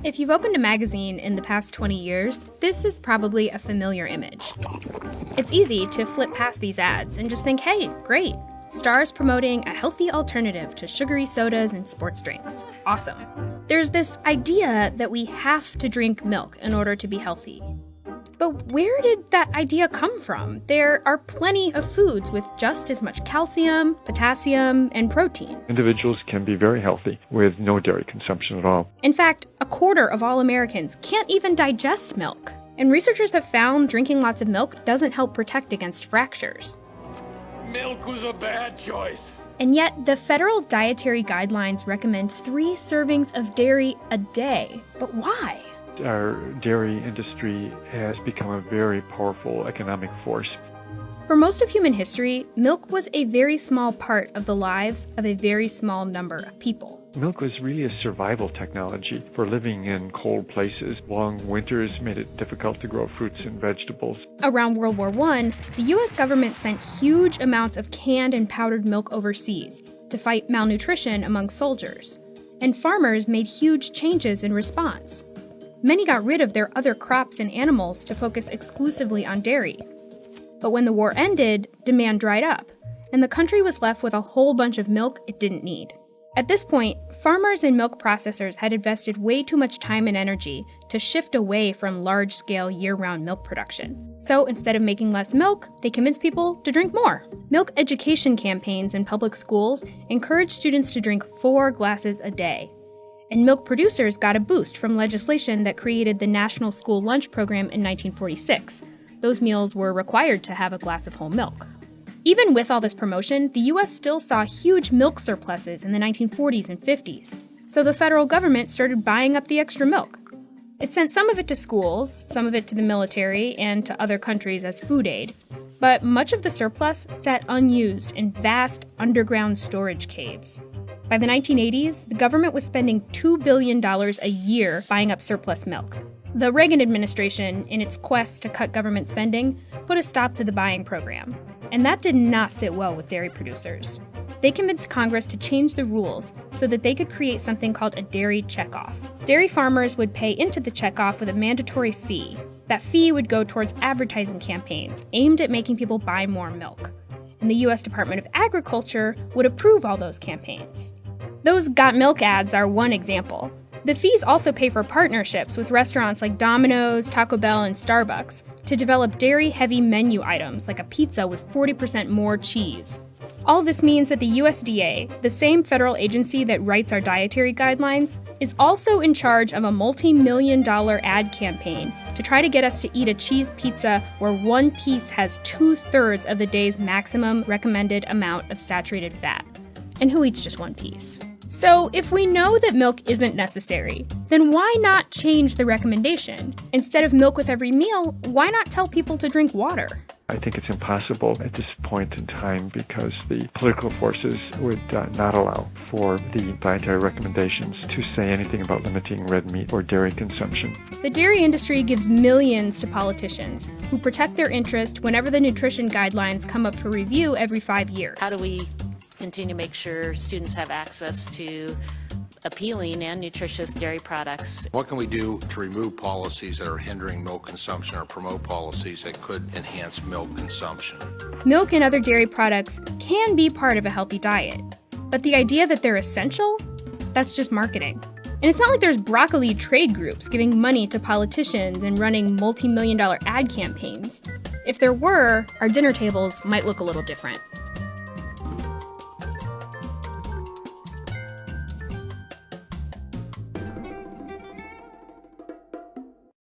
If you've opened a magazine in the past 20 years, this is probably a familiar image. It's easy to flip past these ads and just think, hey, great. Stars promoting a healthy alternative to sugary sodas and sports drinks. Awesome. There's this idea that we have to drink milk in order to be healthy. But where did that idea come from? There are plenty of foods with just as much calcium, potassium, and protein. Individuals can be very healthy with no dairy consumption at all. In fact, a quarter of all Americans can't even digest milk. And researchers have found drinking lots of milk doesn't help protect against fractures. Milk was a bad choice. And yet, the federal dietary guidelines recommend 3 servings of dairy a day. But why? Our dairy industry has become a very powerful economic force. For most of human history, milk was a very small part of the lives of a very small number of people. Milk was really a survival technology for living in cold places. Long winters made it difficult to grow fruits and vegetables. Around World War I, the U.S. government sent huge amounts of canned and powdered milk overseas to fight malnutrition among soldiers. And farmers made huge changes in response. Many got rid of their other crops and animals to focus exclusively on dairy. But when the war ended, demand dried up, and the country was left with a whole bunch of milk it didn't need. At this point, farmers and milk processors had invested way too much time and energy to shift away from large-scale year-round milk production. So instead of making less milk, they convinced people to drink more. Milk education campaigns in public schools encouraged students to drink 4 glasses a day. And milk producers got a boost from legislation that created the National School Lunch Program in 1946. Those meals were required to have a glass of whole milk. Even with all this promotion, the U.S. still saw huge milk surpluses in the 1940s and 50s. So the federal government started buying up the extra milk. It sent some of it to schools, some of it to the military, and to other countries as food aid. But much of the surplus sat unused in vast underground storage caves. By the 1980s, the government was spending $2 billion a year buying up surplus milk. The Reagan administration, in its quest to cut government spending, put a stop to the buying program. And that did not sit well with dairy producers. They convinced Congress to change the rules so that they could create something called a Dairy Checkoff. Dairy farmers would pay into the checkoff with a mandatory fee. That fee would go towards advertising campaigns aimed at making people buy more milk. And the U.S. Department of Agriculture would approve all those campaigns. Those Got Milk ads are one example. The fees also pay for partnerships with restaurants like Domino's, Taco Bell, and Starbucks to develop dairy-heavy menu items like a pizza with 40% more cheese. All this means that the USDA, the same federal agency that writes our dietary guidelines, is also in charge of a multi-million-dollar ad campaign to try to get us to eat a cheese pizza where one piece has 2/3 of the day's maximum recommended amount of saturated fat. And who eats just one piece? So if we know that milk isn't necessary, then why not change the recommendation? Instead of milk with every meal, why not tell people to drink water? I think it's impossible at this point in time because the political forces would not allow for the dietary recommendations to say anything about limiting red meat or dairy consumption. The dairy industry gives millions to politicians who protect their interest whenever the nutrition guidelines come up for review every 5 years. How do we continue to make sure students have access to appealing and nutritious dairy products? What can we do to remove policies that are hindering milk consumption or promote policies that could enhance milk consumption? Milk and other dairy products can be part of a healthy diet, but the idea that they're essential, that's just marketing. And it's not like there's broccoli trade groups giving money to politicians and running multi-million-dollar ad campaigns. If there were, our dinner tables might look a little different.